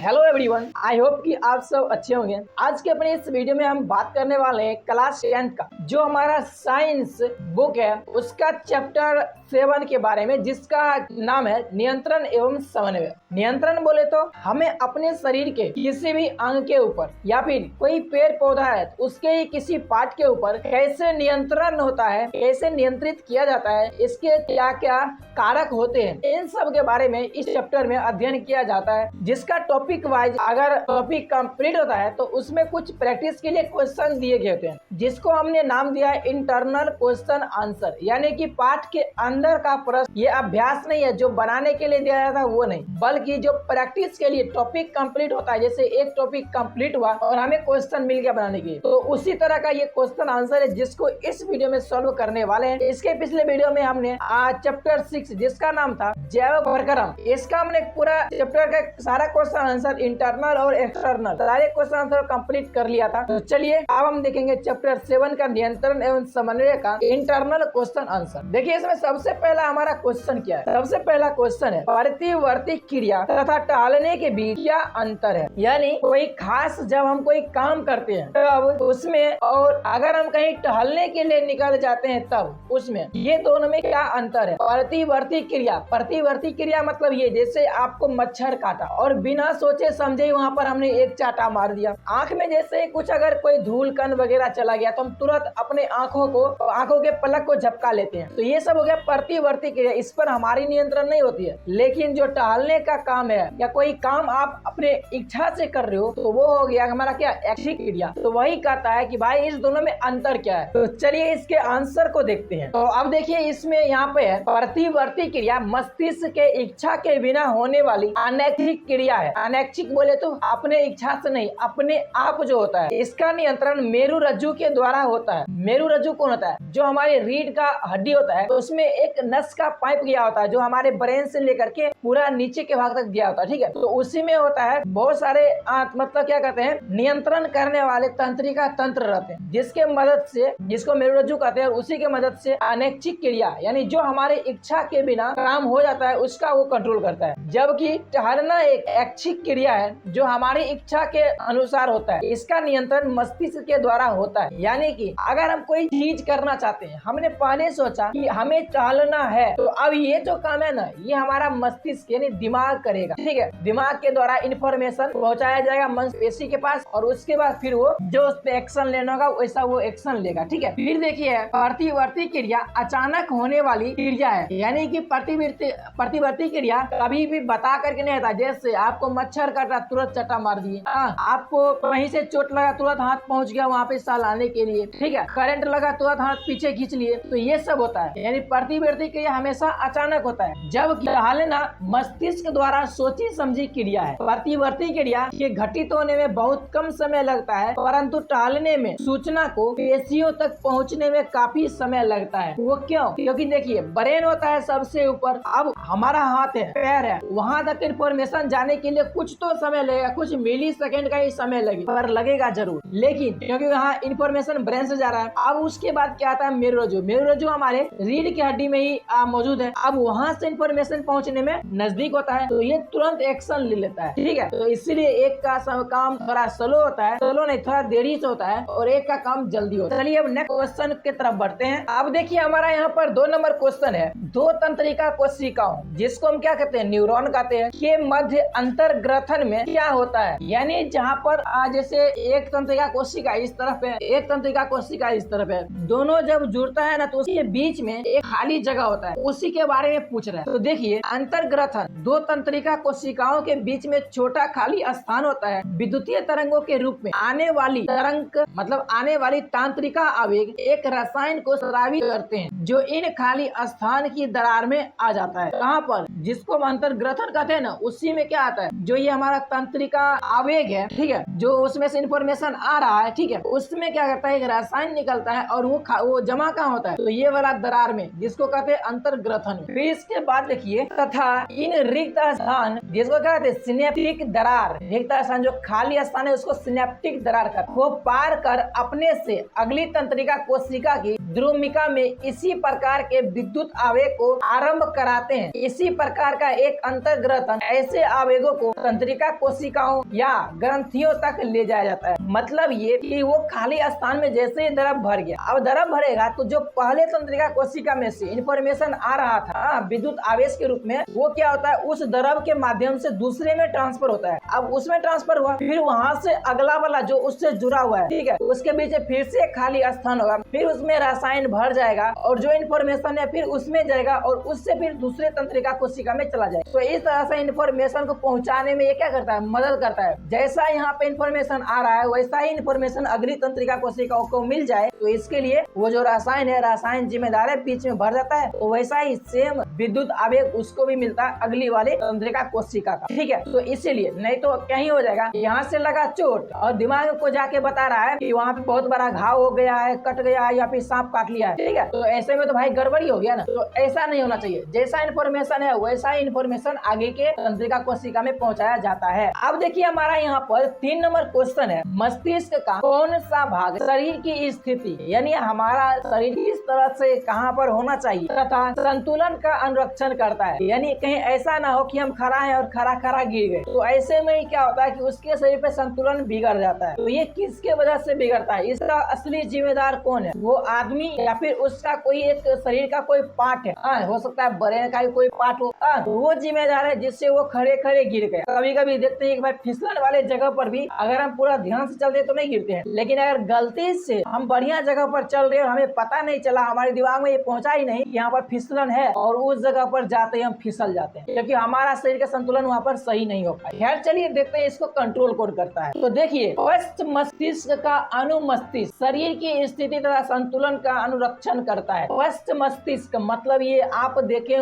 Hello everyone, I hope कि आप सब अच्छे होंगे। आज के अपने इस वीडियो में हम बात करने वाले हैं क्लास 10 का जो हमारा साइंस बुक है उसका चैप्टर 7 के बारे में, जिसका नाम है नियंत्रण एवं समन्वय। नियंत्रण बोले तो हमें अपने शरीर के किसी भी अंग के ऊपर या फिर कोई पेड़ पौधा है उसके ही किसी पार्ट के ऊपर कैसे नियंत्रण होता है, कैसे नियंत्रित किया जाता है, इसके क्या क्या कारक होते हैं, इन सब के बारे में इस चैप्टर में अध्ययन किया जाता है। जिसका टॉपिक वाइज अगर टॉपिक कंप्लीट होता है तो उसमें कुछ प्रैक्टिस के लिए क्वेश्चन दिए गए होते हैं, जिसको हमने नाम दिया है इंटरनल क्वेश्चन आंसर, यानी कि पाठ के अंदर का प्रश्न। ये अभ्यास नहीं है जो बनाने के लिए दिया जाता है, वो नहीं, बल्कि जो प्रैक्टिस के लिए टॉपिक कंप्लीट होता है। जैसे एक टॉपिक कंप्लीट हुआ और हमें क्वेश्चन मिल गया बनाने के लिए, तो उसी तरह का ये क्वेश्चन आंसर है जिसको इस वीडियो में सॉल्व करने वाले हैं। इसके पिछले वीडियो में हमने चैप्टर 6 जिसका नाम था जैव प्रक्रम, इसका हमने पूरा चैप्टर का सारा क्वेश्चन आंसर इंटरनल और एक्सटर्नल सारे क्वेश्चन आंसर कंप्लीट कर लिया था। तो चलिए अब हम देखेंगे चैप्टर 7 का नियंत्रण एवं समन्वय का इंटरनल क्वेश्चन आंसर। देखिए इसमें सबसे पहला हमारा क्वेश्चन क्या है। सबसे पहला क्वेश्चन है प्रतिवर्ती क्रिया तथा टहलने के बीच क्या अंतर है। यानी कोई खास जब हम कोई काम करते हैं तब उसमें, और अगर हम कहीं टहलने के लिए निकल जाते हैं तब उसमें, ये दोनों में क्या अंतर है। प्रतिवर्ती क्रिया, प्रतिवर्ती क्रिया मतलब ये, जैसे आपको मच्छर काटा और बिना सोचे समझे वहाँ पर हमने एक चाटा मार दिया। आंख में जैसे कुछ अगर कोई धूल कण वगैरह चला गया तो हम तुरंत अपने आंखों के पलक को झपका लेते हैं। तो ये सब हो गया प्रतिवर्ती क्रिया, इस पर हमारी नियंत्रण नहीं होती है। लेकिन जो टहलने का काम है या कोई काम आप अपने इच्छा से कर रहे हो तो वो हो गया हमारा क्या, ऐच्छिक क्रिया। तो वही कहता है कि भाई इस दोनों में अंतर क्या है। तो चलिए इसके आंसर को देखते हैं। तो अब देखिए इसमें यहाँ पे है प्रतिवर्ती क्रिया मस्तिष्क के इच्छा के बिना होने वाली अनैच्छिक क्रिया है। अनैच्छिक बोले तो अपने इच्छा से नहीं, अपने आप जो होता है। इसका नियंत्रण मेरुरज्जु के द्वारा होता है। मेरुरज्जु कौन होता है, जो हमारे रीढ़ का हड्डी होता है, तो उसमें एक नस का पाइप गया होता है जो हमारे ब्रेन से लेकर के पूरा नीचे के भाग तक गया होता है, ठीक है। तो उसी में होता है बहुत सारे मतलब क्या कहते हैं, नियंत्रण करने वाले तंत्रिका तंत्र रहते हैं, जिसके मदद से, जिसको मेरुरज्जु कहते हैं, उसी के मदद से अनैच्छिक क्रिया यानी जो हमारे इच्छा के बिना काम हो जाता है उसका वो कंट्रोल करता है। जबकि टहलना एक ऐच्छिक क्रिया है जो हमारी इच्छा के अनुसार होता है। इसका नियंत्रण मस्तिष्क के द्वारा होता है। यानी कि अगर हम कोई चीज करना चाहते हैं, हमने पहले सोचा कि हमें टहलना है, तो अब ये जो काम है ना, ये हमारा मस्तिष्क यानी दिमाग करेगा, ठीक है। दिमाग के द्वारा इंफॉर्मेशन पहुंचाया जाएगा मांसपेशी के पास, और उसके बाद फिर वो जो उस पे एक्शन लेना होगा वैसा वो एक्शन लेगा, ठीक है। फिर देखिए प्रतिवर्ती क्रिया अचानक होने वाली क्रिया है। यानी कि प्रतिवर्ती क्रिया कभी भी बता करके नहीं आता। जैसे आपको मच्छर काटा तुरंत चटा मार दिए, आपको कहीं से चोट लगा तुरंत हाथ पहुंच गया वहाँ पे लाने के लिए, ठीक है। करंट लगा तुरंत हाथ पीछे खींच लिए, तो ये सब होता है। यानी प्रतिवर्ती क्रिया हमेशा अचानक होता है, जबकि टहलना मस्तिष्क द्वारा सोची समझी क्रिया है। प्रतिवर्ती क्रिया के घटित होने में बहुत कम समय लगता है, परंतु टहलने में सूचना को पेशियों तक पहुँचने में काफी समय लगता है। वो क्यों? क्योंकि देखिए ब्रेन होता है सबसे ऊपर, अब हमारा हाथ है, पैर है, वहां तक इन्फॉर्मेशन जाने के लिए कुछ तो समय लगेगा, कुछ मिली सेकेंड का ही समय लगेगा, पर लगेगा जरूर। लेकिन क्योंकि वहाँ इन्फॉर्मेशन ब्रेन से जा रहा है, अब उसके बाद क्या आता है, मेरुरज्जु। मेरुरज्जु हमारे रीढ़ की हड्डी में ही मौजूद है। अब वहाँ से इन्फॉर्मेशन पहुँचने में नजदीक होता है, तो ये तुरंत एक्शन ले लेता है, ठीक है। तो इसीलिए एक का काम थोड़ा स्लो होता है, स्लो नहीं थोड़ा देरी से होता है, और एक का काम जल्दी होता है। चलिए अब नेक्स्ट क्वेश्चन की तरफ बढ़ते हैं। अब देखिए हमारा यहाँ पर 2 नंबर क्वेश्चन है, दो तंत्रिका कोशिकाओं जिसको हम क्या कहते हैं, न्यूरॉन कहते हैं, के मध्य अंतर्ग्रथन में क्या होता है। यानी जहाँ पर जैसे एक तंत्रिका कोशिका इस तरफ है, एक तंत्रिका कोशिका इस तरफ है, दोनों जब जुड़ता है ना तो उसके बीच में एक खाली जगह होता है, उसी के बारे में पूछ रहे हैं। तो देखिए अंतर्ग्रथन, दो तंत्रिका कोशिकाओं के बीच में छोटा खाली स्थान होता है। विद्युतीय तरंगों के रूप में आने वाली तरंग मतलब आने वाली तंत्रिका आवेग एक रसायन को स्रावित करते हैं जो इन खाली स्थान की दरार में आ जाता है। कहाँ पर, जिसको हम अंतर्ग्रथन कहते हैं ना, उसी में क्या आता है, जो ये हमारा तंत्रिका आवेग है, ठीक है, जो उसमें से इंफॉर्मेशन आ रहा है, ठीक है, उसमें क्या करता है, एक रसायन निकलता है और वो जमा कहाँ होता है, तो ये वाला दरार में, जिसको कहते हैं अंतर्ग्रथन। फिर इसके बाद देखिए तथा इन रिक्त स्थान, जिसको कहते हैं सिनेप्टिक दरार, रिक्त स्थान जो खाली स्थान है उसको सिनेप्टिक दरार का, वो पार कर अपने से अगली तंत्रिका कोशिका की द्रुमिका में इसी प्रकार के विद्युत आवेग को आरंभ कराते हैं। इसी प्रकार प्रकार का एक अंतर्ग्रथन ऐसे आवेगों को तंत्रिका कोशिकाओं या ग्रंथियों तक ले जाया जाता है। मतलब ये कि वो खाली स्थान में जैसे ही द्रव भर गया, अब द्रव भरेगा तो जो पहले तंत्रिका कोशिका में से इंफॉर्मेशन आ रहा था विद्युत आवेश के रूप में, वो क्या होता है उस द्रव के माध्यम से दूसरे में ट्रांसफर होता है। अब उसमें ट्रांसफर हुआ, फिर वहां से अगला वाला जो उससे जुड़ा हुआ है, ठीक है, उसके बीच फिर से खाली स्थान होगा, फिर उसमें रसायन भर जाएगा और जो इन्फॉर्मेशन है फिर उसमें जाएगा और उससे फिर दूसरे तंत्रिका कोशिका में चला जाए। तो इस तरह से इन्फॉर्मेशन को पहुंचाने में ये क्या करता है, मदद करता है। जैसा यहाँ पे इन्फॉर्मेशन आ रहा है वैसा ही इन्फॉर्मेशन अगली तंत्रिका कोशिकाओं को मिल जाए, तो इसके लिए वो जो रसायन है, रसायन जिम्मेदार है, बीच में भर जाता है। तो वैसा ही सेम विद्युत आवेग उसको भी मिलता है अगली वाली तंत्रिका कोशिका का, ठीक है। तो इसीलिए नहीं तो कहीं हो जाएगा यहाँ से लगा चोट और दिमाग को जाके बता रहा है कि वहाँ पे बहुत बड़ा घाव हो गया है, कट गया है या फिर सांप काट लिया है, ठीक है। तो ऐसे में तो भाई गड़बड़ी हो गया ना। तो ऐसा नहीं होना चाहिए, जैसा इन्फॉर्मेशन है वैसा ही इन्फॉर्मेशन आगे के तंत्रिका कोशिका में पहुंचाया जाता है। अब देखिए हमारा यहाँ पर 3 नंबर क्वेश्चन है, मस्तिष्क का कौन सा भाग शरीर की स्थिति यानी हमारा शरीर किस तरह से कहाँ पर होना चाहिए तथा संतुलन का अनुरक्षण करता है। यानी कहीं ऐसा ना हो कि हम खड़ा है और खड़ा गिर गए, तो ऐसे में क्या होता है कि उसके शरीर पे संतुलन बिगड़ जाता है। तो ये किसके वजह से बिगड़ता है, इसका असली जिम्मेदार कौन है, वो आदमी या फिर उसका कोई एक शरीर का कोई पार्ट है, हो सकता है ब्रेन का भी कोई पार्ट हो, तो वो जिम्मेदार है जिससे वो खड़े गिर गए। कभी कभी देखते हैं कि भाई फिसलन वाले जगह पर भी अगर हम पूरा ध्यान से चलते तो नहीं गिरते हैं, लेकिन अगर गलती से हम बढ़िया जगह पर चल रहे हैं और हमें पता नहीं चला, हमारे दिमाग में ये पहुंचा ही नहीं यहाँ पर फिसलन है और उस जगह पर जाते ही हम फिसल जाते हैं, क्योंकि हमारा शरीर का संतुलन वहाँ पर सही नहीं हो पाए। खैर चलिए देखते हैं इसको कंट्रोल कौन करता है। तो देखिए अवस्थ मस्तिष्क का अनुमस्तिष्क शरीर की स्थिति तथा संतुलन का अनुरक्षण करता है। अवस्थ मस्तिष्क मतलब ये आप देखे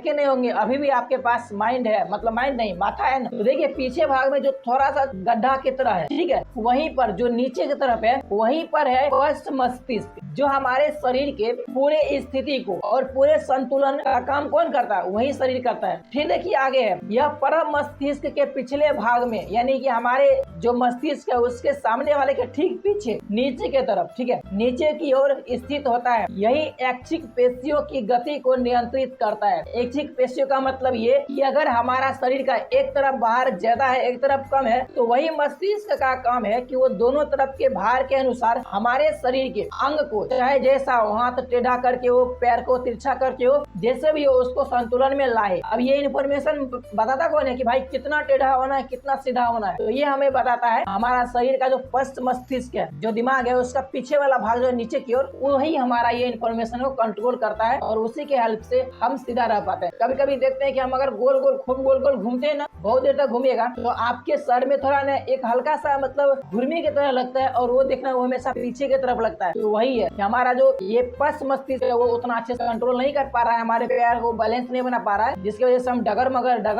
नहीं होंगे, अभी भी आपके पास माइंड है, मतलब माइंड नहीं माथा है ना। तो देखिए पीछे भाग में जो थोड़ा सा गड्ढा की तरह है, ठीक है, वहीं पर जो नीचे की तरफ है वहीं पर है अवस्थ मस्तिष्क, जो हमारे शरीर के पूरे स्थिति को और पूरे संतुलन का काम कौन करता है, वही शरीर करता है। फिर देखिए आगे है, यह परम मस्तिष्क के पिछले भाग में यानी कि हमारे जो मस्तिष्क है उसके सामने वाले के ठीक पीछे नीचे की तरफ, ठीक है, नीचे की ओर स्थित होता है। यही ऐच्छिक पेशियों की गति को नियंत्रित करता है। ऐच्छिक पेशियों का मतलब ये कि अगर हमारा शरीर का एक तरफ भार ज्यादा है एक तरफ कम है, तो वही मस्तिष्क का काम है कि वो दोनों तरफ के भार के अनुसार हमारे शरीर के अंग को, चाहे जैसा हो, हाथ टेढ़ा करके हो, पैर को तिरछा करके हो, जैसे भी हो उसको संतुलन में लाए। अब ये इन्फॉर्मेशन बताता कौन है कि भाई कितना टेढ़ा होना है, कितना सीधा होना है, तो ये हमें बताता है हमारा शरीर का जो पश्च मस्तिष्क है, जो दिमाग है, उसका पीछे वाला भाग जो नीचे की ओर, वही हमारा ये इन्फॉर्मेशन को कंट्रोल करता है और उसी के हेल्प से हम सीधा रह पाते हैं। कभी कभी देखते हैं कि हम अगर गोल गोल घूमते हैं ना, बहुत देर तक घूमिएगा तो आपके सर में थोड़ा ना एक हल्का सा मतलब घुर्मी की तरह लगता है और वो देखना वो हमेशा पीछे की तरफ लगता है। तो वही है कि हमारा जो ये पश्च मस्तिष्क है वो उतना अच्छे से कंट्रोल नहीं कर पा रहा है, हमारे पैर को बैलेंस नहीं बना पा रहा है, जिसकी वजह से हम डगर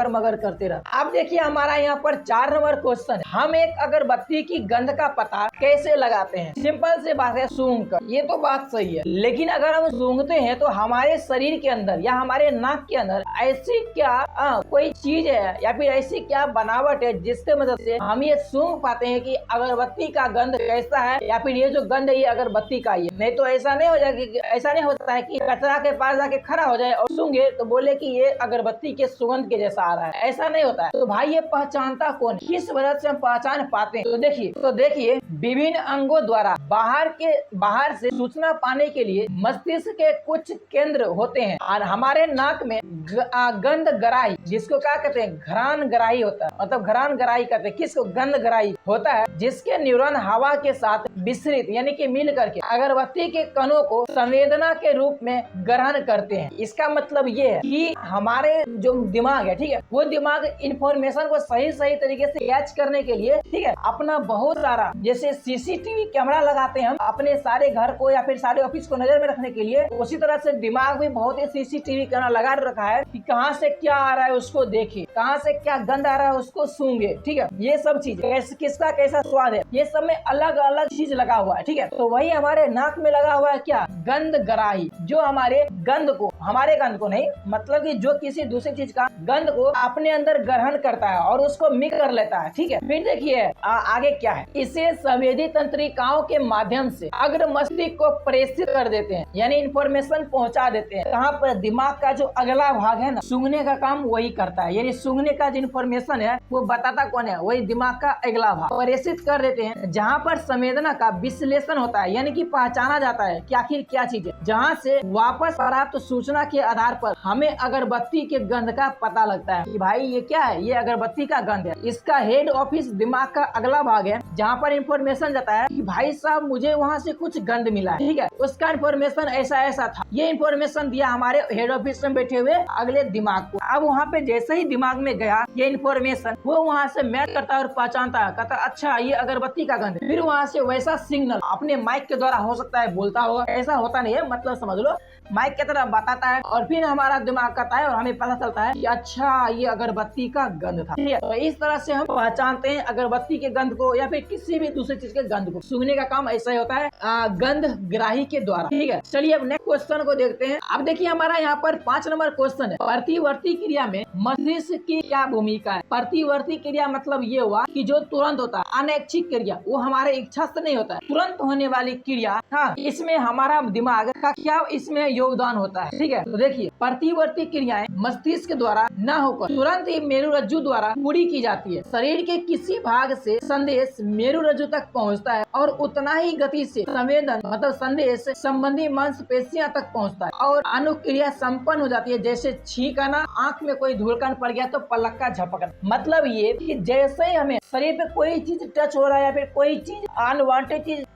मगर करते रहे। अब देखिए हमारा यहाँ पर 4 नंबर क्वेश्चन, हम एक अगरबत्ती की गंध का पता कैसे लगाते हैं। सिंपल से बात है, सूंघ कर। ये तो बात सही है, लेकिन अगर हम सूंघते हैं तो हमारे शरीर के अंदर या हमारे नाक के अंदर ऐसी क्या कोई चीज है या फिर ऐसी क्या बनावट है जिसके मदद से हम ये सूंघ पाते हैं कि अगरबत्ती का गंध कैसा है या फिर ये जो गंध है ये अगरबत्ती का ही है। नहीं तो ऐसा नहीं हो जाएगा, ऐसा नहीं होता है कि कचरा के पास जाके खड़ा हो जाए और सूंघे तो बोले कि ये अगरबत्ती के सुगंध के जैसा आ रहा है, ऐसा नहीं होता है। तो भाई ये पहचानता कौन, किस वजह से हम पहचान पाते हैं। तो देखिए विभिन्न अंगों द्वारा बाहर से सूचना पाने के लिए मस्तिष्क के कुछ केंद्र होते हैं और हमारे नाक में गंध ग्राही, जिसको क्या कहते हैं, घ्राण ग्राही होता है, मतलब घ्राण ग्राही कहते हैं किसको, गंध ग्राही होता है, जिसके न्यूरॉन हवा के साथ विसरित यानी कि मिल करके अगरबत्ती के कणों को संवेदना के रूप में ग्रहण करते हैं। इसका मतलब ये है कि हमारे जो दिमाग है, ठीक है, वो दिमाग इंफॉर्मेशन को सही तरीके से कैच करने के लिए, ठीक है, अपना बहुत सारा जैसे सीसीटीवी कैमरा लगाते हैं हम अपने सारे घर को या फिर सारे ऑफिस को नजर में रखने के लिए, उसी तरह से दिमाग भी बहुत ही सीसीटीवी कैमरा लगा रखा है कि कहाँ से क्या आ रहा है उसको देखे, कहाँ से क्या गंध आ रहा है उसको सूंघे, ठीक है। ये सब चीज किसका कैसा स्वाद है, ये सब में अलग अलग चीज लगा हुआ है, ठीक है। तो वही हमारे नाक में लगा हुआ है क्या, गंध ग्राही, जो हमारे गंध को नहीं, मतलब कि जो किसी दूसरी चीज का गंध को अपने अंदर ग्रहण करता है और उसको मिक्स कर लेता है, ठीक है। फिर देखिए आगे क्या है, इसे संवेदी तंत्रिकाओं के माध्यम से अग्र मस्तिष्क को प्रेषित कर देते हैं, यानी इंफॉर्मेशन पहुंचा देते हैं। कहाँ पर, दिमाग का जो अगला भाग है ना, सूंघने का काम वही करता है, यानी सूंघने का जो इन्फॉर्मेशन है वो बताता कौन है, वही दिमाग का अगला भाग प्रेषित कर देते हैं। जहाँ पर संवेदना का विश्लेषण होता है, यानी कि पहचाना जाता है कि आखिर क्या चीज है, जहाँ से वापस प्राप्त सूचना के आधार पर हमें अगरबत्ती के गंध का पता लगता है कि भाई ये क्या है, ये अगरबत्ती का गंध है। इसका हेड ऑफिस दिमाग का अगला भाग है, जहाँ पर इंफॉर्मेशन जाता है कि भाई साहब मुझे वहाँ से कुछ गंध मिला है, ठीक है, उसका इंफॉर्मेशन ऐसा ऐसा था। ये इंफॉर्मेशन दिया हमारे हेड ऑफिस में बैठे हुए अगले दिमाग को। अब वहाँ पे जैसे ही दिमाग में गया ये इंफॉर्मेशन, वो वहाँ से मैच करता है और पहचानता है, कहता अच्छा ये अगरबत्ती का गंध है। फिर वहाँ से वैसा सिग्नल अपने माइक के द्वारा, हो सकता है बोलता होगा, ऐसा होता नहीं है, मतलब समझ लो माइक की तरह बताता है और फिर हमारा दिमाग कहता है और हमें पता चलता है कि अच्छा ये अगरबत्ती का गंध था, ठीक है। तो इस तरह से हम पहचानते हैं अगरबत्ती के गंध को या फिर किसी भी दूसरी चीज के गंध को। सूंघने का काम ऐसा ही होता है गंध ग्राही के द्वारा, ठीक है। चलिए अब नेक्स्ट क्वेश्चन को देखते हैं। अब देखिए हमारा यहाँ पर 5 नंबर क्वेश्चन है, प्रतिवर्ती क्रिया में मस्तिष्क की क्या भूमिका है। प्रतिवर्ती क्रिया मतलब ये हुआ कि जो तुरंत होता है, अनैच्छिक क्रिया, वो हमारे इच्छा से नहीं होता है, तुरंत होने वाली क्रिया, हाँ, इसमें हमारा दिमाग का क्या इसमें योगदान होता है, ठीक है। तो देखिए प्रतिवर्ती क्रियाएं मस्तिष्क द्वारा न होकर तुरंत ही मेरुरज्जु द्वारा पूरी की जाती है। शरीर के किसी भाग से संदेश मेरुरज्जु तक पहुंचता है और उतना ही गति से संवेदन मतलब संदेश संबंधी मांसपेशियां तक पहुंचता है और अनुक्रिया संपन्न हो जाती है। जैसे छींक आना, आंख में कोई धूलकण पड़ गया तो पलक का झपकना। मतलब ये कि जैसे ही हमें शरीर पे कोई चीज टच हो रहा है या फिर कोई चीज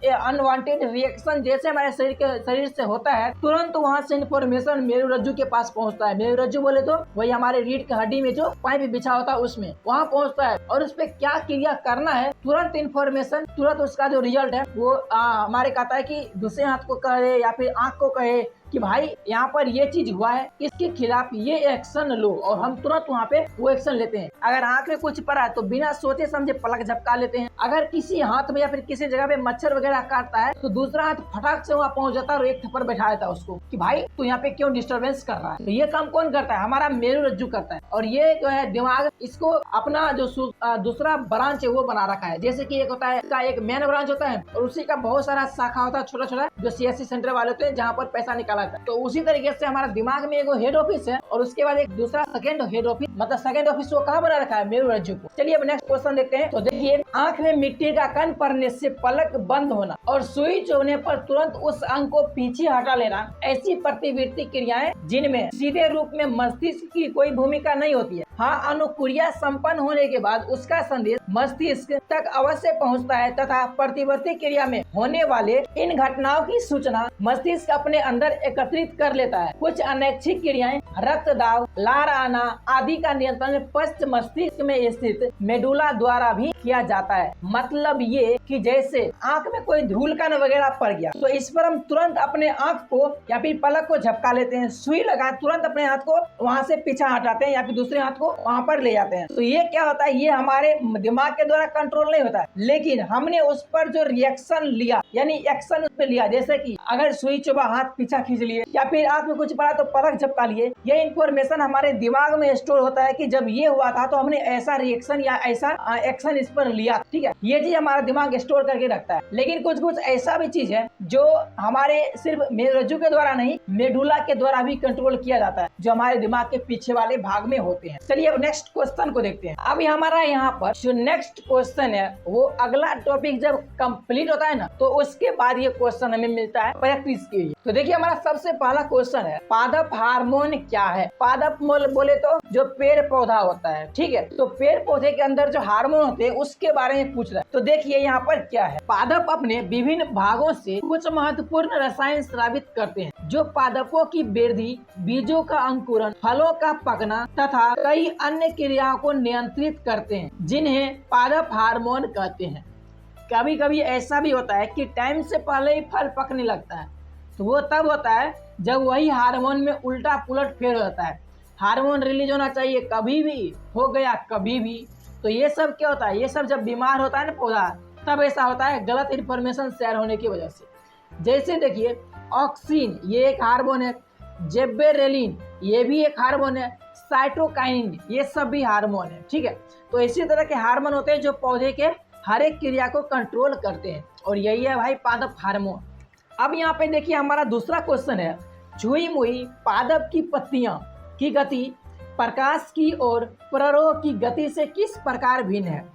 अनवांटेड रिएक्शन जैसे हमारे शरीर से होता है, तुरंत वहाँ से इन्फॉर्मेशन मेरुरज्जु के पास पहुँचता है। मेरुरज्जु बोले तो वही हमारे रीढ़ की हड्डी में जो पाइप बिछा होता है उसमें, वहाँ पहुँचता है और उस पे क्या क्रिया करना है, तुरंत इन्फॉर्मेशन, तुरंत उसका जो रिजल्ट है वो हमारे कहता है कि दूसरे हाथ को कहे या फिर आँख को कहे कि भाई यहाँ पर ये चीज हुआ है, इसके खिलाफ ये एक्शन लो, और हम तुरंत वहाँ पे वो एक्शन लेते हैं। अगर आंख में कुछ पड़ा है तो बिना सोचे समझे पलक झपका लेते हैं। अगर किसी हाथ में या फिर किसी जगह पे मच्छर वगैरह काटता है तो दूसरा हाथ फटाक से वहाँ पहुँच जाता है और एक थप्पड़ बैठा देता है उसको कि भाई तू यहाँ पे क्यों डिस्टर्बेंस कर रहा है। तो ये काम कौन करता है, हमारा मेरुरज्जु करता है। और ये जो है दिमाग, इसको अपना जो दूसरा ब्रांच है वो बना रखा है। जैसे कि एक होता है, इसका एक मेन ब्रांच होता है और उसी का बहुत सारा शाखा होता है, छोटा छोटा, जो CSC सेंटर वाले होते हैं जहाँ पर पैसा निकाला। तो उसी तरीके से हमारा दिमाग में एक हेड ऑफिस है और उसके बाद एक दूसरा सेकंड हेड ऑफिस, मतलब सेकंड ऑफिस को कहाँ बना रखा है, मेरुरज्जु को। चलिए अब नेक्स्ट क्वेश्चन देखते हैं। तो देखिए आंख में मिट्टी का कण पड़ने से पलक बंद होना और सुई चुभने पर तुरंत उस अंग को पीछे हटा लेना, ऐसी प्रतिवर्ती क्रियाएं जिनमें सीधे रूप में मस्तिष्क की कोई भूमिका नहीं होती है। हाँ, अनुक्रिया संपन्न होने के बाद उसका संदेश मस्तिष्क तक अवश्य पहुंचता है तथा प्रतिवर्ती क्रिया में होने वाले इन घटनाओं की सूचना मस्तिष्क अपने अंदर एकत्रित कर लेता है। कुछ अनैच्छिक क्रियाएं रक्त दाब, लार आना आदि का नियंत्रण पश्च मस्तिष्क में स्थित मेडुला द्वारा भी किया जाता है। मतलब ये कि जैसे आंख में कोई धूलकण वगैरह पड़ गया तो इस पर हम तुरंत अपने आंख को या फिर पलक को झपका लेते हैं, सुई लगा तुरंत अपने हाथ को वहाँ से पीछा हटाते हैं या फिर दूसरे हाथ को वहाँ पर ले जाते हैं। तो ये क्या होता है, ये हमारे दिमाग के द्वारा कंट्रोल नहीं होता है, लेकिन हमने उस पर जो रिएक्शन लिया यानी एक्शन उस पर लिया। जैसे कि अगर सुई चुभा हाथ पीछा खींच लिए या फिर आंख में कुछ पड़ा तो पलक झपका लिए। ये इन्फॉर्मेशन हमारे दिमाग में स्टोर होता है कि जब ये हुआ था तो हमने ऐसा रिएक्शन या ऐसा एक्शन इस पर लिया, ठीक है। ये चीज हमारा दिमाग स्टोर करके रखता है। लेकिन कुछ कुछ ऐसा भी चीज है जो हमारे सिर्फ मेरुरज्जु के द्वारा नहीं, मेडुला के द्वारा भी कंट्रोल किया जाता है, जो हमारे दिमाग के पीछे वाले भाग में होते हैं। चलिए अब नेक्स्ट क्वेश्चन को देखते हैं। अब हमारा यहाँ पर जो नेक्स्ट क्वेश्चन है वो अगला टॉपिक जब कंप्लीट होता है ना तो उसके बाद ये क्वेश्चन हमें मिलता है प्रैक्टिस के लिए। तो देखिए हमारा सबसे पहला क्वेश्चन है, पादप हार्मोन क्या है। पादप बोले तो जो पेड़ पौधा होता है, ठीक है। तो पेड़ पौधे के अंदर जो हार्मोन होते हैं उसके बारे में पूछ रहा है। तो देखिए यहाँ पर क्या है, पादप अपने विभिन्न भागों से कुछ महत्वपूर्ण रसायन स्रावित करते हैं जो पादपों की वृद्धि, बीजों का अंकुरण, फलों का पकना तथा कई अन्य क्रियाओं को नियंत्रित करते हैं, जिन्हें पादप हार्मोन कहते हैं। कभी कभी ऐसा भी होता है कि टाइम से पहले ही फल पकने लगता है, तो वो तब होता है जब वही हार्मोन में उल्टा पुलट फेर होता है। हार्मोन रिलीज होना चाहिए, कभी भी हो गया कभी भी। तो ये सब क्या होता है, ये सब जब बीमार होता है ना पौधा, तब ऐसा होता है गलत इन्फॉर्मेशन शेयर होने की वजह से। जैसे देखिए ऑक्सिन ये एक हार्मोन है, जेबेरेलिन ये भी एक हार्मोन है, साइटोकाइनिन ये सब भी हार्मोन है, ठीक है। तो इसी तरह के हार्मोन होते हैं जो पौधे के हर एक क्रिया को कंट्रोल करते हैं, और यही है भाई पादप हार्मोन। अब यहाँ पे देखिए हमारा दूसरा क्वेश्चन है, छुई मुई पादप की पत्तियां की गति प्रकाश की और प्ररोह की गति से किस प्रकार भिन्न है।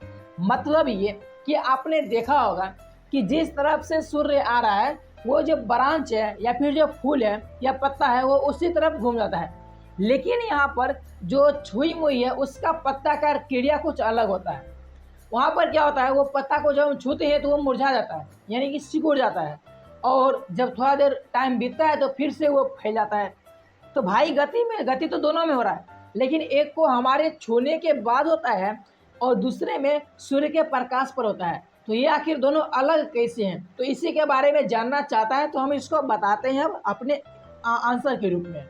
मतलब ये कि आपने देखा होगा कि जिस तरफ से सूर्य आ रहा है वो जो ब्रांच है या फिर जो फूल है या पत्ता है वो उसी तरफ घूम जाता है, लेकिन यहाँ पर जो छुई मुई है उसका पत्ता का क्रिया कुछ अलग होता है। वहाँ पर क्या होता है, वो पत्ता को जब हम छूते हैं तो वो मुरझा जाता है, यानी कि सिकुड़ जाता है, और जब थोड़ा देर टाइम बीतता है तो फिर से वो फैल जाता है। तो भाई गति तो दोनों में हो रहा है, लेकिन एक को हमारे छूने के बाद होता है और दूसरे में सूर्य के प्रकाश पर होता है। तो ये आखिर दोनों अलग कैसे हैं, तो इसी के बारे में जानना चाहता है, तो हम इसको बताते हैं अब अपने आंसर के रूप में।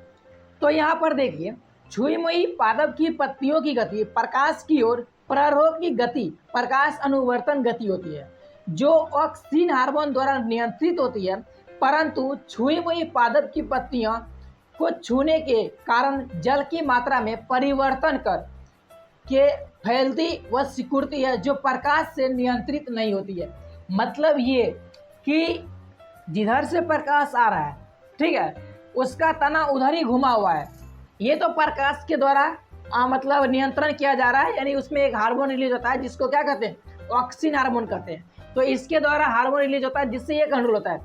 तो यहाँ पर देखिए छुई मुई पादप की पत्तियों की गति प्रकाश की ओर प्ररोह की गति प्रकाश अनुवर्तन गति होती है, जो ऑक्सीन हार्मोन द्वारा नियंत्रित होती है। परंतु छुई मुई पादप की पत्तियां को छूने के कारण जल की मात्रा में परिवर्तन कर के फैलती व सिकुड़ती है, जो प्रकाश से नियंत्रित नहीं होती है। मतलब ये कि जिधर से प्रकाश आ रहा है, ठीक है, उसका तना उधर ही घुमा हुआ है, ये तो प्रकाश के द्वारा मतलब नियंत्रण किया जा रहा है, यानी उसमें एक हार्मोन रिलीज होता है जिसको क्या कहते हैं, ऑक्सिन हार्मोन कहते हैं। तो इसके द्वारा हार्मोन रिलीज होता है जिससे ये कंट्रोल होता है।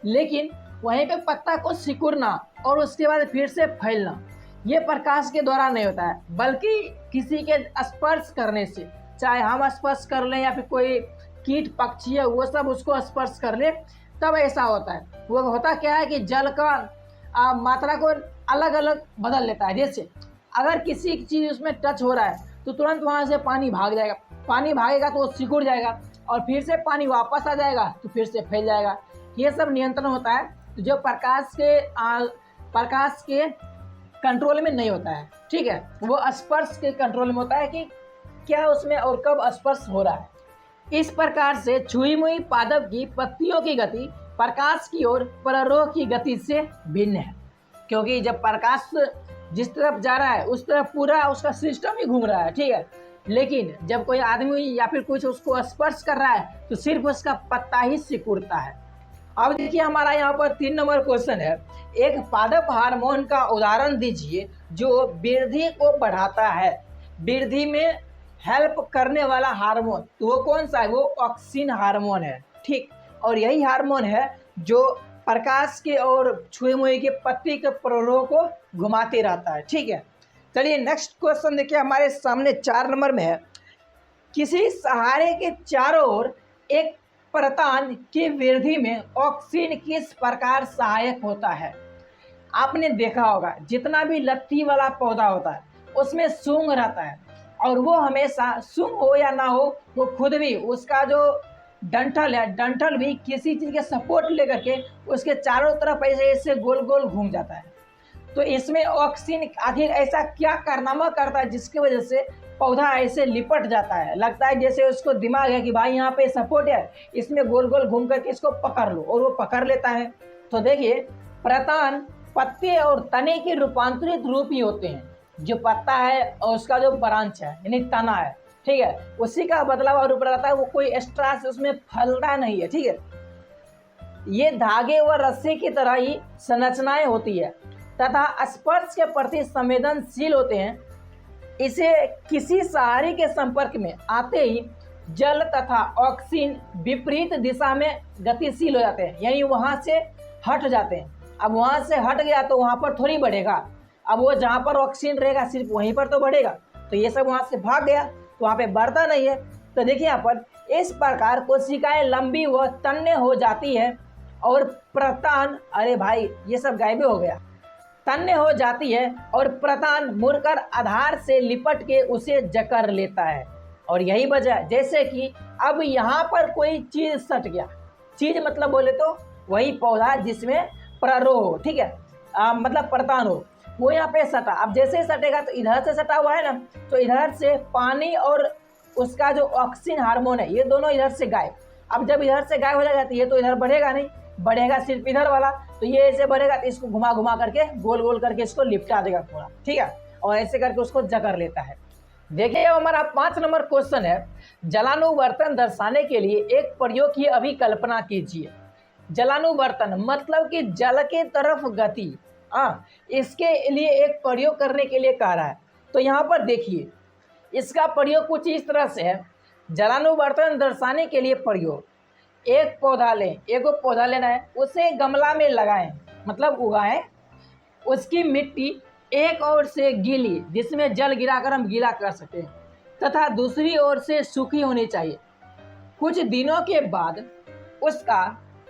लेकिन वहीं पे पत्ता को सिकुड़ना और उसके बाद फिर से फैलना ये प्रकाश के द्वारा नहीं होता है, बल्कि किसी के स्पर्श करने से, चाहे हम स्पर्श कर लें या फिर कोई कीट पक्षी है वो सब उसको स्पर्श कर ले, तब ऐसा होता है। वो होता क्या है कि जल का मात्रा को अलग अलग बदल लेता है। जैसे अगर किसी चीज़ उसमें टच हो रहा है तो तुरंत वहाँ से पानी भाग जाएगा, पानी भागेगा तो वो सिकुड़ जाएगा, और फिर से पानी वापस आ जाएगा तो फिर से फैल जाएगा। ये सब नियंत्रण होता है जो प्रकाश के कंट्रोल में नहीं होता है, ठीक है, वो स्पर्श के कंट्रोल में होता है कि क्या उसमें और कब स्पर्श हो रहा है। इस प्रकार से छुई मुई पादप की पत्तियों की गति प्रकाश की ओर प्ररोह की गति से भिन्न है, क्योंकि जब प्रकाश जिस तरफ जा रहा है उस तरफ पूरा उसका सिस्टम ही घूम रहा है, ठीक है। लेकिन जब कोई आदमी या फिर कुछ उसको स्पर्श कर रहा है तो सिर्फ उसका पत्ता ही सिकुड़ता है। अब देखिए हमारा यहाँ पर 3 नंबर क्वेश्चन है, एक पादप हार्मोन का उदाहरण दीजिए जो वृद्धि को बढ़ाता है, वृद्धि में हेल्प करने वाला हार्मोन। तो वो कौन सा है, वो ऑक्सिन हार्मोन है, ठीक। और यही हार्मोन है जो प्रकाश के और छुई मुई के पत्ती के प्ररोह को घुमाते रहता है, ठीक है। चलिए नेक्स्ट क्वेश्चन देखिए हमारे सामने 4 नंबर में है, किसी सहारे के चारों ओर एक प्रतान की वृद्धि में ऑक्सीन किस प्रकार सहायक होता है। आपने देखा होगा जितना भी लत्ती वाला पौधा होता है उसमें सूंग रहता है, और वो हमेशा सूंग हो या ना हो वो खुद भी उसका जो डंठल है, डंठल भी किसी चीज़ के सपोर्ट लेकर के उसके चारों तरफ ऐसे ऐसे गोल गोल घूम जाता है। तो इसमें ऑक्सीन आखिर ऐसा क्या कारनामा करता है जिसकी वजह से पौधा ऐसे लिपट जाता है, लगता है जैसे उसको दिमाग है कि भाई यहाँ पे सपोर्ट है, इसमें गोल गोल घूम करके इसको पकड़ लो, और वो पकड़ लेता है। तो देखिए प्रतान पत्ते और तने के रूपांतरित रूप ही होते हैं, जो पत्ता है और उसका जो ब्रांच है यानी तना है, ठीक है, उसी का बदलाव रूप रहता है, वो कोई एक्स्ट्रा से उसमें फैलता नहीं है, ठीक है। ये धागे व रस्सी की तरह ही संरचनाएं होती है तथा स्पर्श के प्रति संवेदनशील होते हैं। इसे किसी सहारे के संपर्क में आते ही जल तथा ऑक्सीन विपरीत दिशा में गतिशील हो जाते हैं, यानी वहाँ से हट जाते हैं। अब वहाँ से हट गया तो वहाँ पर थोड़ी बढ़ेगा, अब वो जहाँ पर ऑक्सीजन रहेगा सिर्फ वहीं पर तो बढ़ेगा, तो ये सब वहाँ से भाग गया तो वहाँ पे बढ़ता नहीं है। तो देखिए यहाँ पर इस प्रकार कोशिकाएं लंबी व तन्य हो जाती है और प्रतान, अरे भाई ये सब गायब हो गया, तन्य हो जाती है और प्रतान मुड़कर आधार से लिपट के उसे जकड़ लेता है। और यही वजह, जैसे कि अब यहाँ पर कोई चीज सट गया, चीज मतलब बोले तो वही पौधा जिसमें प्ररोह हो, ठीक है, मतलब प्रतान हो, वो यहाँ पे सटा। अब जैसे ही सटेगा तो इधर से सटा हुआ है ना, तो इधर से पानी और उसका जो ऑक्सीजन हार्मोन है ये दोनों इधर से गायब। अब जब इधर से गायब हो जाएगा तो ये तो इधर बढ़ेगा नहीं, बढ़ेगा सिर्फ इधर वाला। तो ये ऐसे बढ़ेगा तो इसको घुमा घुमा करके गोल गोल करके इसको लिपटा देगा पूरा, ठीक है, और ऐसे करके उसको जकड़ लेता है। देखिए अब हमारा 5 नंबर क्वेश्चन है, जलानुवर्तन दर्शाने के लिए एक प्रयोग की अभिकल्पना कीजिए। जलानुवर्तन मतलब कि जल के तरफ गति, इसके लिए एक प्रयोग करने के लिए कह रहा है। तो यहाँ पर देखिए इसका प्रयोग कुछ इस तरह से है, जलानुवर्तन दर्शाने के लिए प्रयोग, एक पौधा लें, एक पौधा लेना है, उसे गमला में लगाएं मतलब उगाएं, उसकी मिट्टी एक ओर से गीली जिसमें जल गिराकर हम गीला कर सकें तथा दूसरी ओर से सूखी होनी चाहिए। कुछ दिनों के बाद उसका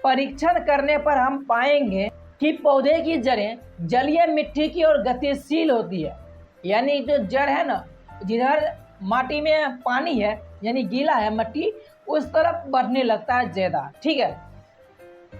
परीक्षण करने पर हम पाएंगे कि पौधे की जड़ें जलीय मिट्टी की ओर गतिशील होती है, यानी जो जड़ है ना, जिधर माटी में पानी है यानी गीला है मट्टी, उस तरफ बढ़ने लगता है ज़्यादा, ठीक है।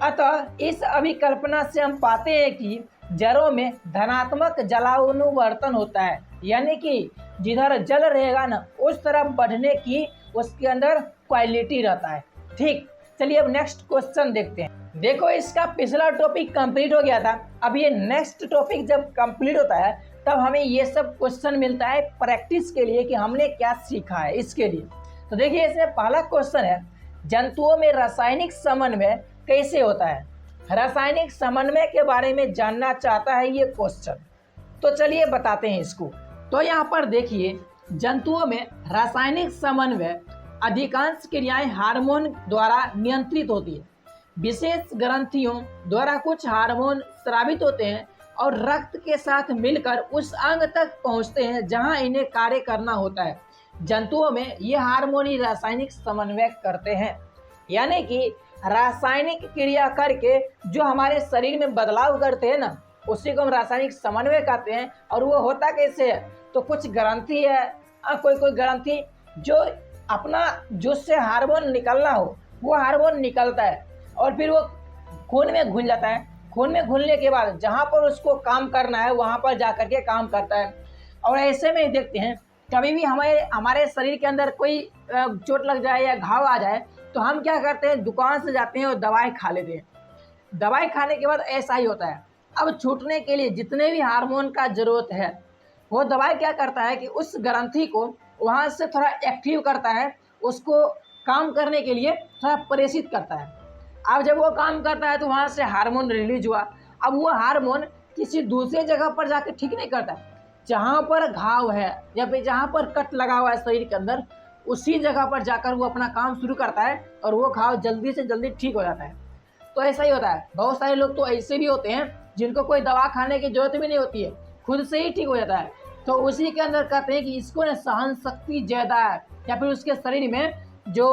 अतः इस अभिकल्पना से हम पाते हैं कि जड़ों में धनात्मक जलानुवर्तन होता है, यानी कि जिधर जल रहेगा ना उस तरफ बढ़ने की उसके अंदर क्वालिटी रहता है, ठीक। चलिए अब नेक्स्ट क्वेश्चन देखते हैं। देखो इसका पिछला टॉपिक कंप्लीट हो गया था, अब ये नेक्स्ट टॉपिक जब कंप्लीट होता है तब हमें ये सब क्वेश्चन मिलता है प्रैक्टिस के लिए कि हमने क्या सीखा है इसके लिए। तो देखिए इसमें पहला क्वेश्चन है, जंतुओं में रासायनिक समन्वय कैसे होता है। रासायनिक समन्वय के बारे में जानना चाहता है ये क्वेश्चन, तो चलिए बताते हैं इसको। तो यहाँ पर देखिए जंतुओं में रासायनिक समन्वय अधिकांश क्रियाएं हार्मोन द्वारा नियंत्रित होती है। विशेष ग्रंथियों द्वारा कुछ हार्मोन स्रावित होते हैं और रक्त के साथ मिलकर उस अंग तक पहुंचते हैं जहां इन्हें कार्य करना होता है। जंतुओं में ये हार्मोन ही रासायनिक समन्वय करते हैं, यानी कि रासायनिक क्रिया करके जो हमारे शरीर में बदलाव करते हैं ना उसी को हम रासायनिक समन्वय कहते हैं। और वो होता कैसे है, तो कुछ ग्रंथि है, कोई ग्रंथि जो अपना जिससे हार्मोन निकलना हो वो हार्मोन निकलता है और फिर वो खून में घुल जाता है। खून में घुलने के बाद जहाँ पर उसको काम करना है वहाँ पर जा कर के काम करता है। और ऐसे में देखते हैं कभी भी हमारे शरीर के अंदर कोई चोट लग जाए या घाव आ जाए तो हम क्या करते हैं, दुकान से जाते हैं और दवाई खा लेते हैं। दवाई खाने के बाद ऐसा ही होता है। अब छूटने के लिए जितने भी हार्मोन का ज़रूरत है वो दवाई क्या करता है कि उस ग्रंथि को वहाँ से थोड़ा एक्टिव करता है, उसको काम करने के लिए थोड़ा प्रेरित करता है। अब जब वो काम करता है तो वहाँ से हार्मोन रिलीज हुआ। अब वो हार्मोन किसी दूसरे जगह पर जाकर ठीक नहीं करता, जहाँ पर घाव है या फिर जहाँ पर कट लगा हुआ है शरीर के अंदर उसी जगह पर जाकर वो अपना काम शुरू करता है और वो घाव जल्दी से जल्दी ठीक हो जाता है। तो ऐसा ही होता है। बहुत सारे लोग तो ऐसे भी होते हैं जिनको कोई दवा खाने की जरूरत भी नहीं होती है, खुद से ही ठीक हो जाता है। तो उसी के अंदर कहते हैं कि इसको ना सहन शक्ति ज़्यादा है, या फिर उसके शरीर में जो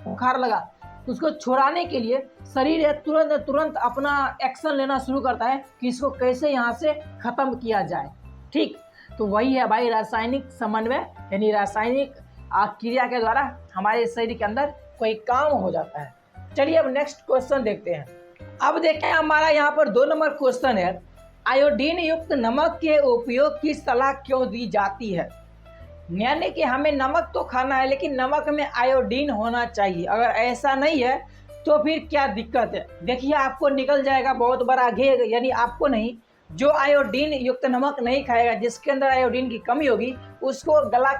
बुखार लगा उसको छुड़ाने के लिए शरीर है तुरंत अपना एक्शन लेना शुरू करता है कि इसको कैसे यहाँ से ख़त्म किया जाए, ठीक। तो वही है भाई रासायनिक समन्वय, यानी रासायनिक क्रिया के द्वारा हमारे शरीर के अंदर कोई काम हो जाता है। चलिए अब नेक्स्ट क्वेश्चन देखते हैं। अब देखें हमारा यहाँ पर 2 नंबर क्वेश्चन है, आयोडीन युक्त नमक के उपयोग की सलाह क्यों दी जाती है। यानी कि हमें नमक तो खाना है लेकिन नमक में आयोडीन होना चाहिए, अगर ऐसा नहीं है तो फिर क्या दिक्कत है। देखिए आपको निकल जाएगा बहुत बड़ा घेग, यानी आपको नहीं, जो आयोडीन युक्त नमक नहीं खाएगा जिसके अंदर आयोडीन की कमी होगी उसको गला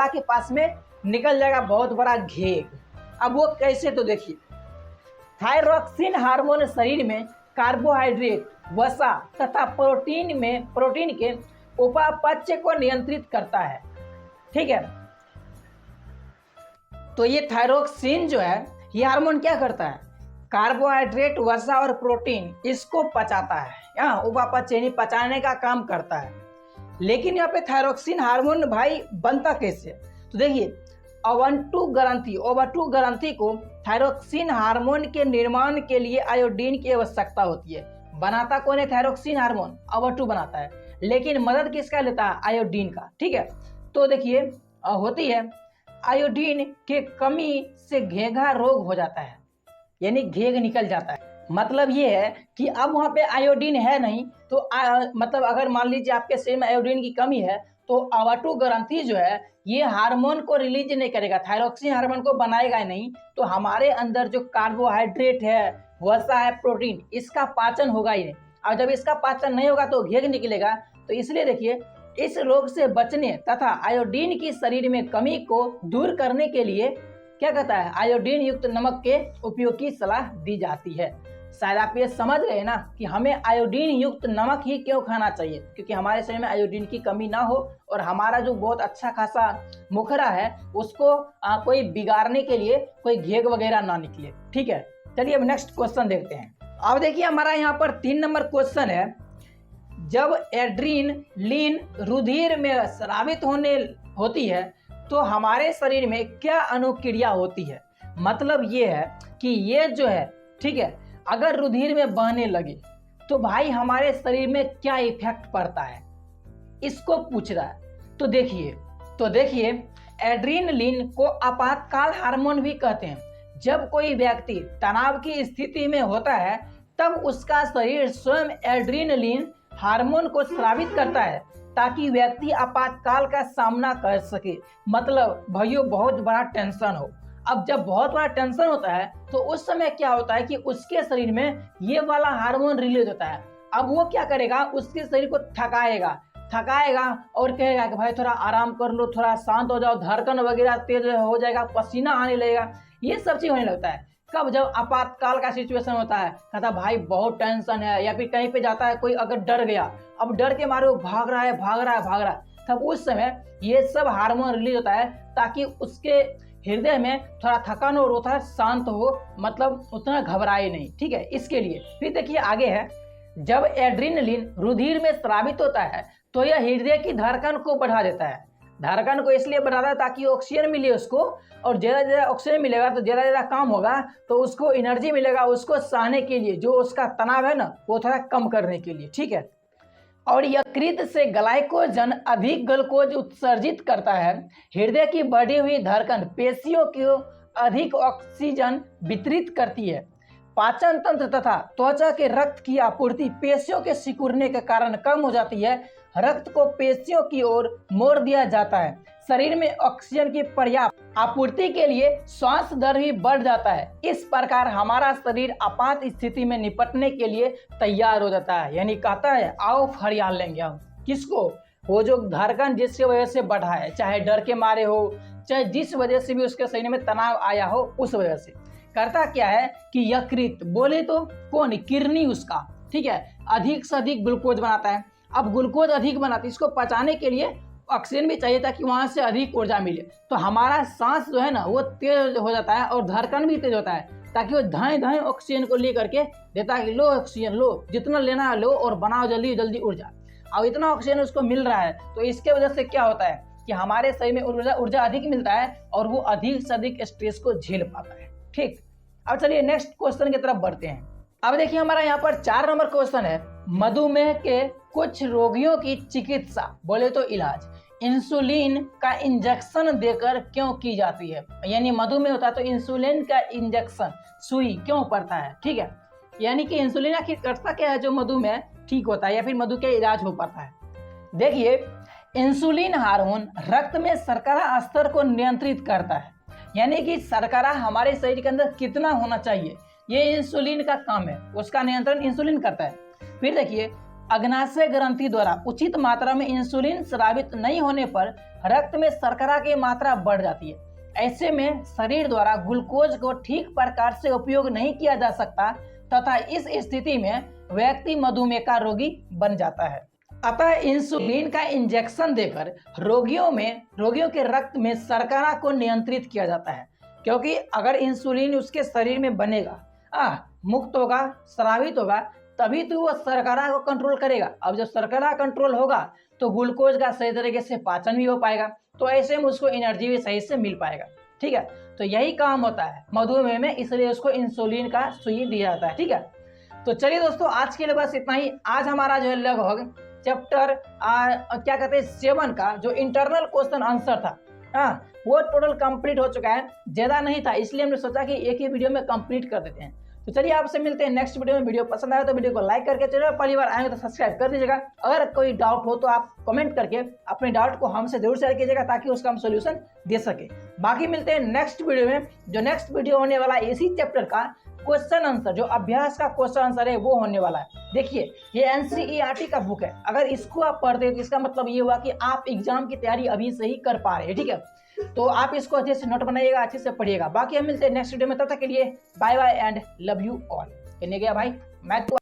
के पास में निकल जाएगा बहुत बड़ा घेग। अब वो कैसे, तो देखिए थायरॉक्सिन हार्मोन शरीर में कार्बोहाइड्रेट, वसा तथा प्रोटीन के उपापचय को नियंत्रित करता है, ठीक है। तो ये थायरॉक्सिन जो है ये हार्मोन क्या करता है, कार्बोहाइड्रेट, वसा और प्रोटीन इसको पचाता है, यहाँ उपापचय यानी पचाने का काम करता है। लेकिन यहाँ पे थायरॉक्सिन हार्मोन भाई बनता कैसे, तो देखिए ओवंटू ग्रंथि को थायरॉक्सिन हार्मोन के निर्माण के लिए आयोडीन की आवश्यकता होती है। बनाता कौन है थायरॉक्सिन हार्मोन, ओवंटू बनाता है, लेकिन मदद किसका लेता है, आयोडीन का, ठीक है। तो देखिए होती है आयोडीन के कमी से घेंघा रोग हो जाता है, यानी घेग निकल जाता है। मतलब ये है कि अब वहाँ पे आयोडीन है नहीं, तो मतलब अगर मान लीजिए आपके शरीर में आयोडीन की कमी है तो ऑटो ग्रंथि जो है ये हार्मोन को रिलीज नहीं करेगा, थायरॉक्सिन हार्मोन को बनाएगा ही नहीं, तो हमारे अंदर जो कार्बोहाइड्रेट है, वसा है, प्रोटीन, इसका पाचन होगा ही नहीं। और जब इसका पाचन नहीं होगा तो घेग निकलेगा। तो इसलिए देखिए, इस रोग से बचने तथा आयोडीन की शरीर में कमी को दूर करने के लिए क्या कहता है, आयोडीन युक्त नमक के उपयोग की सलाह दी जाती है। शायद आप ये समझ गए ना कि हमें आयोडीन युक्त नमक ही क्यों खाना चाहिए, क्योंकि हमारे शरीर में आयोडीन की कमी ना हो और हमारा जो बहुत अच्छा खासा मुखरा है उसको कोई बिगाड़ने के लिए कोई घेग वगैरह ना निकले। ठीक है, चलिए अब नेक्स्ट क्वेश्चन देखते हैं। अब देखिए हमारा यहाँ पर 3 नंबर क्वेश्चन है, जब एड्रीनलिन रुधिर में स्रावित होती है तो हमारे शरीर में क्या अनुक्रिया होती है। मतलब ये है कि ये जो है, ठीक है, अगर रुधिर में बहने लगे तो भाई हमारे शरीर में क्या इफेक्ट पड़ता है, इसको पूछ रहा है। तो देखिए एड्रीनलिन को आपातकाल हार्मोन भी कहते हैं। जब कोई व्यक्ति तनाव की स्थिति में होता है तब उसका शरीर स्वयं एड्रीनलिन हार्मोन को स्रावित करता है ताकि व्यक्ति आपातकाल का सामना कर सके। मतलब भाइयों, बहुत बड़ा टेंशन हो, अब जब बहुत बड़ा टेंशन होता है तो उस समय क्या होता है कि उसके शरीर में ये वाला हार्मोन रिलीज होता है। अब वो क्या करेगा, उसके शरीर को थकाएगा और कहेगा कि भाई थोड़ा आराम कर लो, थोड़ा शांत हो जाओ, धड़कन वगैरह तेज हो जाएगा, पसीना आने लगेगा, ये सब चीज होने लगता है। कब, जब आपातकाल का सिचुएशन होता है, कहता भाई बहुत टेंशन है, या फिर कहीं पे जाता है कोई, अगर डर गया, अब डर के मारे वो भाग रहा है, तब उस समय ये सब हार्मोन रिलीज होता है ताकि उसके हृदय में थोड़ा थकान और थोड़ा शांत हो, मतलब उतना घबराए नहीं। ठीक है, इसके लिए। फिर देखिए आगे है, जब एड्रीनलिन रुधिर में स्रावित होता है तो यह हृदय की धड़कन को बढ़ा देता है। धड़कन को इसलिए बढ़ाता है ताकि ऑक्सीजन मिले उसको, और ज्यादा ऑक्सीजन मिलेगा तो ज्यादा काम होगा, तो उसको एनर्जी मिलेगा उसको सहने के लिए, जो उसका तनाव है ना वो थोड़ा कम करने के लिए। ठीक है, और यकृत से ग्लाइकोजन अधिक ग्लूकोज उत्सर्जित करता है। हृदय की बढ़ी हुई धड़कन पेशियों को अधिक ऑक्सीजन वितरित करती है। पाचन तंत्र तथा त्वचा के रक्त की आपूर्ति पेशियों के सिकुड़ने के कारण कम हो जाती है। रक्त को पेशियों की ओर मोड़ दिया जाता है। शरीर में ऑक्सीजन की पर्याप्त आपूर्ति के लिए श्वास दर भी बढ़ जाता है। इस प्रकार हमारा शरीर आपात स्थिति में निपटने के लिए तैयार हो जाता है। यानी कहता है आओ फरियाल लेंगे हम, किसको, वो जो धड़कन जिसकी वजह से बढ़ा है, चाहे डर के मारे हो, चाहे जिस वजह से भी उसके शरीर में तनाव आया हो, उस वजह से करता क्या है कि यकृत, बोले तो कौन, किडनी उसका, ठीक है, अधिक से अधिक ग्लूकोज बनाता है। अब ग्लूकोज अधिक बनाती है, इसको पचाने के लिए ऑक्सीजन भी चाहिए ताकि वहां से अधिक ऊर्जा मिले। तो हमारा सांस जो है ना वो तेज हो जाता है और धड़कन भी तेज होता है ताकि वो धाए धाए ऑक्सीजन को ले करके देता है कि लो ऑक्सीजन लो, जितना लेना है लो और बनाओ जल्दी जल्दी ऊर्जा। अब इतना ऑक्सीजन उसको मिल रहा है तो इसके वजह से क्या होता है कि हमारे शरीर में ऊर्जा अधिक मिलता है और वो अधिक से अधिक स्ट्रेस को झेल पाता है। ठीक, अब चलिए नेक्स्ट क्वेश्चन की तरफ बढ़ते हैं। अब देखिए हमारा यहाँ पर 4 नंबर क्वेश्चन है, मधुमेह के कुछ रोगियों की चिकित्सा, बोले तो इलाज, इंसुलिन का इंजेक्शन देकर क्यों की जाती है। यानी मधुमेह होता है तो इंसुलिन का इंजेक्शन, सुई क्यों पड़ता है। ठीक है, यानी कि इंसुलिन आखिर करता क्या है जो मधुमेह ठीक होता है या फिर मधु के इलाज हो पाता है। देखिए इंसुलिन हार्मोन रक्त में शर्करा स्तर को नियंत्रित करता है, यानी कि शर्करा हमारे शरीर के अंदर कितना होना चाहिए ये इंसुलिन का काम है, उसका नियंत्रण इंसुलिन करता है। फिर देखिए अग्नाशय ग्रंथि द्वारा उचित मात्रा में इंसुलिन स्रावित नहीं होने पर रक्त में शर्करा की मात्रा बढ़ जाती है। ऐसे में शरीर द्वारा ग्लूकोज को ठीक प्रकार से उपयोग नहीं किया जा सकता तथा इस स्थिति में व्यक्ति मधुमेह का रोगी बन जाता है। अतः इंसुलिन का इंजेक्शन देकर रोगियों के रक्त में शर्करा को नियंत्रित किया जाता है, क्योंकि अगर इंसुलिन उसके शरीर में बनेगा, मुक्त होगा, स्रावित होगा, तभी तो वो शर्करा को कंट्रोल करेगा। अब जब शर्करा कंट्रोल होगा तो ग्लूकोज का सही तरीके से पाचन भी हो पाएगा, तो ऐसे में उसको एनर्जी भी सही से मिल पाएगा। ठीक है, तो यही काम होता है मधुमेह में, इसलिए उसको इंसुलिन का सुई दिया जाता है। ठीक है, तो चलिए दोस्तों आज के लिए बस इतना ही। आज हमारा जो है लगभग चैप्टर क्या कहते हैं 7 का जो इंटरनल क्वेश्चन आंसर था वो टोटल कंप्लीट हो चुका है। ज़्यादा नहीं था इसलिए हमने सोचा कि एक ही वीडियो में कंप्लीट कर देते हैं। तो चलिए आपसे मिलते हैं नेक्स्ट वीडियो में। वीडियो पसंद आया तो वीडियो को लाइक करके, चैनल पहली बार आएंगे तो सब्सक्राइब कर दीजिएगा। अगर कोई डाउट हो तो आप कमेंट करके अपने डाउट को हमसे जरूर शेयर कीजिएगा ताकि उसका हम सोल्यूशन दे सके। बाकी मिलते हैं नेक्स्ट वीडियो में। जो नेक्स्ट वीडियो होने वाला है इसी चैप्टर का क्वेश्चन आंसर, जो अभ्यास का क्वेश्चन आंसर है वो होने वाला है। देखिए ये एनसीईआरटी का बुक है, अगर इसको आप पढ़ते हैं तो इसका मतलब ये हुआ कि आप एग्जाम की तैयारी अभी से ही कर पा रहे हैं। ठीक है, तो आप इसको अच्छे से नोट बनाइएगा, अच्छे से पढ़िएगा। बाकी हम मिलते हैं नेक्स्ट वीडियो में, तब तक के लिए bye bye and love you all. कहने गया भाई मैं तो